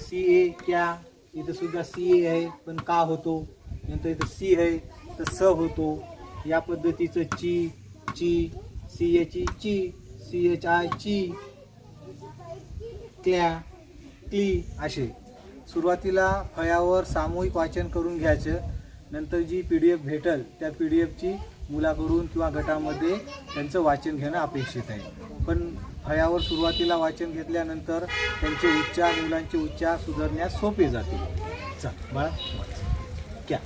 CA क्या, इथं सुद्धा CA आहे पण का होतो. नंतर इथं C आहे तर स होतो. या पद्धतीचं ची ची, CA ची ची, CHI ची, क्ल्या क्ली असे. सुरुवातीला फळ्यावर सामूहिक वाचन करून घ्यायचं. नंतर जी PDF भेटेल त्या PDFची मुलाकडून किंवा गटामध्ये त्यांचं वाचन घेणं अपेक्षित आहे. पण फळ्यावर सुरुवातीला वाचन घेतल्यानंतर त्यांचे उच्चार, मुलांचे उच्चार सुधारण्यास सोपे जाते. चल बाळा क्या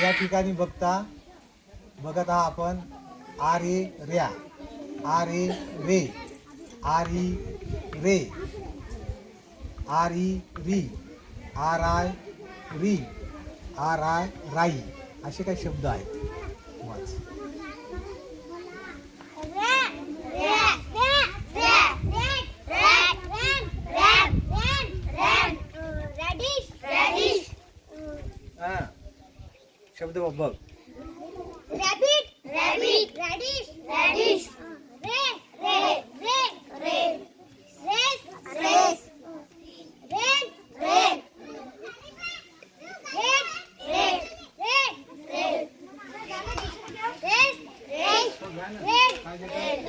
या ठिकाणी बघत हा आपण आरे ऱ्या, आरे रे, आरी रे, आरी री, आर आय री, आर आय राई असे काही शब्द आहेत. वाच. शब्द बघ. Rabbit, rabbit, radish, radish, ray, ray, ray, ray, race, race, rain, rain, rain, rain, rain, rain, race, race, rain, rain,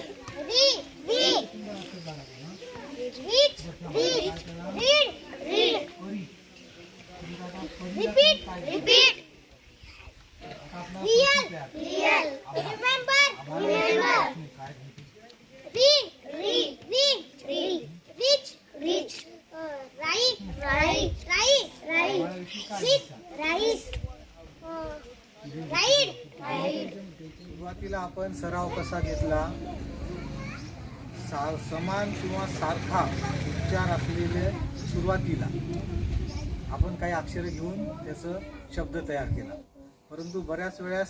री, री, reach, reach, read, read, repeat, repeat, real, real, remember, remember, read, reach, reach, write, write, sit, rise, ride, ride. सुरुवातीला आपण सराव कसा घेतला. समान किंवा सारखा उच्चार असलेले सुरुवातीला आपण काही अक्षर घेऊन त्याचं शब्द तयार केला. परंतु बऱ्याच वेळेस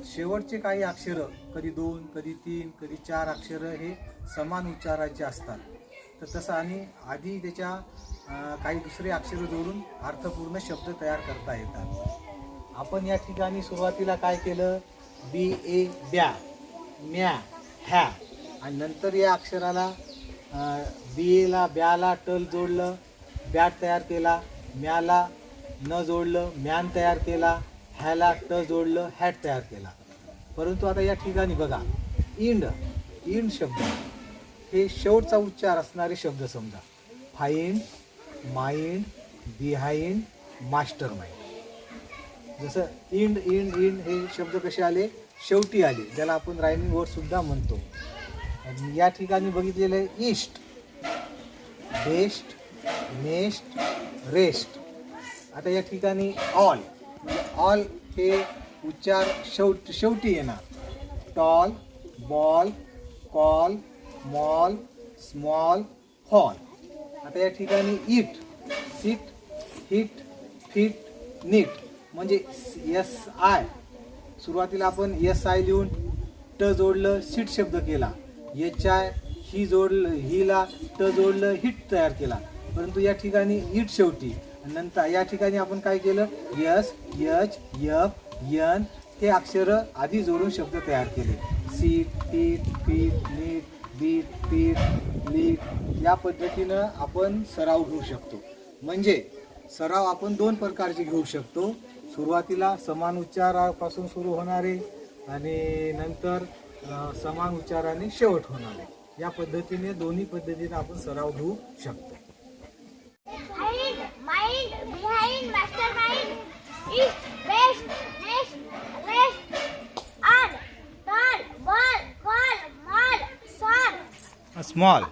शेवटचे काही अक्षरं कधी 2, कधी 3, कधी 4 अक्षरं हे समान उच्चाराचे असतात. तर तसं आणि आधी त्याच्या काही दुसरे अक्षरं जोडून अर्थपूर्ण शब्द तयार करता येतात. आपण या ठिकाणी सुरुवातीला काय केलं, BA ब्या, म्या, ह्या आणि नंतर या अक्षराला BAला ब्याला टल जोडलं, बॅट तयार केला. म्याला न जोडलं, म्यान तयार केला. ह्याला ट जोडलं, हॅट तयार केला. परंतु आता या ठिकाणी बघा, इंड, इंड शब्द हे शेवटचा उच्चार असणारे शब्द समजा. Find, mind, behind, master mind. जसं इंड, इंड, इंड हे शब्द कसे आले, शेवटी आले, ज्याला आपण रायमिंग वर्ड सुद्धा म्हणतो. आणि या ठिकाणी बघितलेलं आहे ईस्ट, बेस्ट, नेस्ट, रेस्ट. आता या ठिकाणी ऑल, ऑल हे उच्चार शेवटी येणार. Tall, ball, call, mall, small, hall. आता या ठिकाणी eat, seat, hit, fit, neat म्हणजे SI. सुरुवातीला आपण SI लिहून ट जोडलं, सीट शब्द केला. HI ही जोडलं, हिला ट जोडलं, हिट तयार केला. परंतु या ठिकाणी इट शेवटी. नंतर या ठिकाणी आपण काय केलं, S, H, F, N हे अक्षरं आधी जोडून शब्द तयार केले. सीट, टीट, पीठ, नीट, बीट, पीठ, लीट. या पद्धतीनं आपण सराव घेऊ शकतो. म्हणजे सराव आपण 2 प्रकारचे घेऊ शकतो. सुरुवातीला समान उच्चारापासून सुरू होणारे आणि नंतर समान उच्चाराने शेवट होणारे. या पद्धतीने दोन्ही पद्धतीने आपण सराव घेऊ शकतो. Mind, behind, mastermind, east, west, next, west, small